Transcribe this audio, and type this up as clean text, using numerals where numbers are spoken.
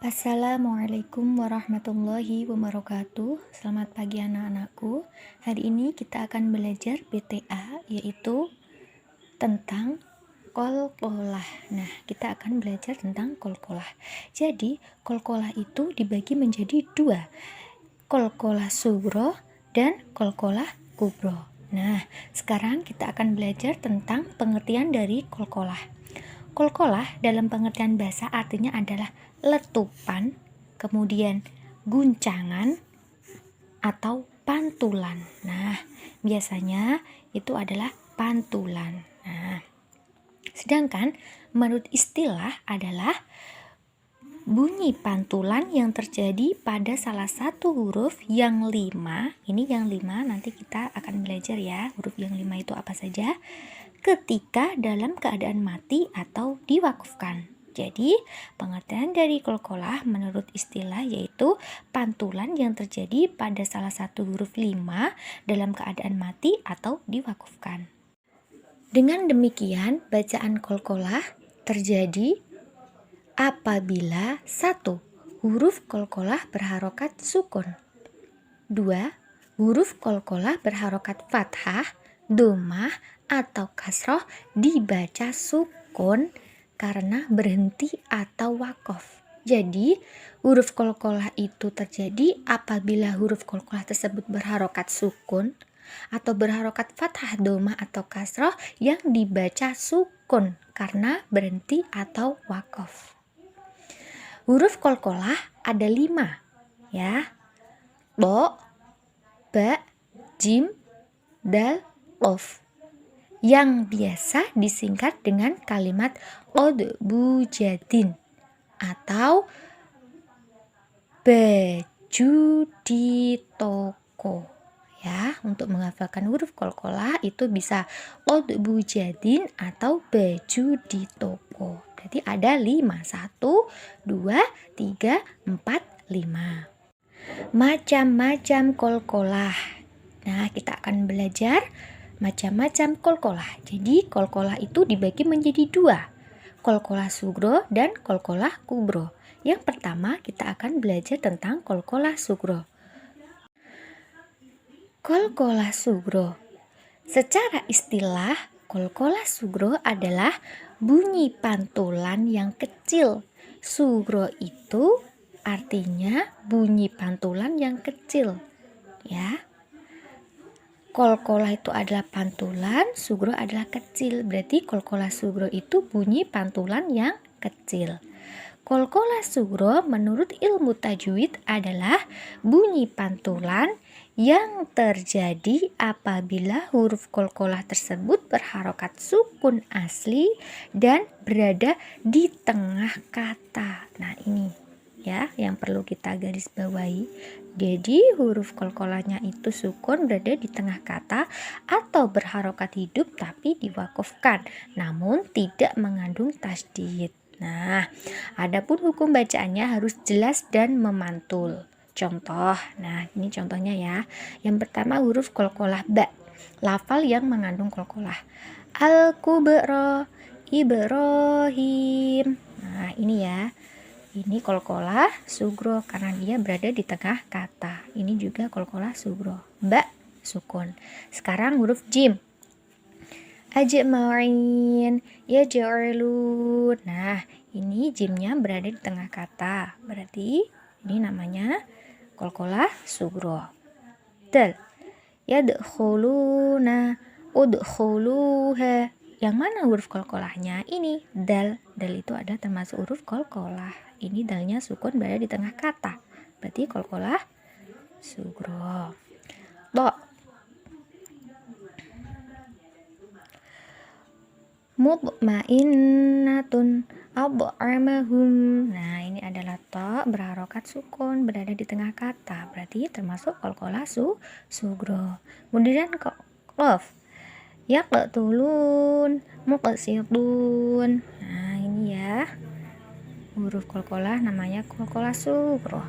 Assalamualaikum warahmatullahi wabarakatuh. Selamat pagi anak-anakku. Hari ini kita akan belajar PTA, yaitu tentang kolkolah. Nah, kita akan belajar tentang kolkolah. Jadi, kolkolah itu dibagi menjadi dua, kolkolah sugro dan kolkolah kubro. Nah, sekarang kita akan belajar tentang pengertian dari kolkolah. Kolkolah dalam pengertian bahasa artinya adalah letupan, kemudian guncangan, atau pantulan. Nah, biasanya itu adalah pantulan. Nah, sedangkan menurut istilah adalah bunyi pantulan yang terjadi pada salah satu huruf yang 5. Ini yang 5, nanti kita akan belajar ya, huruf yang 5 itu apa saja, ketika dalam keadaan mati atau diwakufkan. Jadi, pengertian dari kolkolah menurut istilah yaitu pantulan yang terjadi pada salah satu huruf 5 dalam keadaan mati atau diwakufkan. Dengan demikian, bacaan kolkolah terjadi apabila 1. Huruf kolkolah berharokat sukun. 2. Huruf kolkolah berharokat fathah, dhammah, atau kasroh dibaca sukun karena berhenti atau wakof. Jadi, huruf kolkolah itu terjadi apabila huruf kolkolah tersebut berharokat sukun atau berharokat fathah, dhammah, atau kasroh yang dibaca sukun karena berhenti atau wakof. Huruf kolkolah ada 5 ya. Bo, ba, jim, dal, qaf, yang biasa disingkat dengan kalimat qadbujadin atau baju di toko ya. Untuk menghafalkan huruf kolkolah itu bisa qadbujadin atau baju di toko. Berarti ada 5. 1, 2, 3, 4, 5. Macam-macam kolkolah. Nah, kita akan belajar macam-macam kolkolah. Jadi, kolkolah itu dibagi menjadi 2, kolkolah sugro dan kolkolah kubro. Yang pertama, kita akan belajar tentang kolkolah sugro. Kolkolah sugro. Secara istilah, kolkolah sugro adalah bunyi pantulan yang kecil. Sugro itu artinya bunyi pantulan yang kecil ya. Kolkolah itu adalah pantulan, sugro adalah kecil. Berarti kolkolah sugro itu bunyi pantulan yang kecil. Kolkolah sugro menurut ilmu tajwid adalah bunyi pantulan yang terjadi apabila huruf kolkolah tersebut berharokat sukun asli dan berada di tengah kata. Nah, ini ya yang perlu kita garis bawahi. Jadi huruf kolkolahnya itu sukun berada di tengah kata atau berharokat hidup tapi diwakufkan, namun tidak mengandung tasydid. Nah, adapun hukum bacaannya harus jelas dan memantul. Contoh, nah ini contohnya ya. Yang pertama huruf kolkolah ba, lafal yang mengandung kolkolah. Al-kubra, Ibrahim. Nah, ini ya. Ini kolkolah sugro karena dia berada di tengah kata. Ini juga kolkolah sugro. Ba sukun. Sekarang huruf jim. Ajma'in, yaj'alun. Nah, ini jimnya berada di tengah kata. Berarti ini namanya kolkolah sugro. Dal. Yadkhuluna, udkhuluha. Yang mana huruf kolkolahnya? Ini dal. Dal itu adalah termasuk huruf kolkolah. Ini dalnya sukun berada di tengah kata. Berarti kolkolah sugro. To. Mutmainnatun ad'amahum. Nah, ini adalah to berharokat sukun berada di tengah kata. Berarti termasuk kolkolah sugro. Kemudian qaf. Yaqtulun, muqsitun. Nah, ini ya. Huruf kolkolah namanya kolkolah sugro.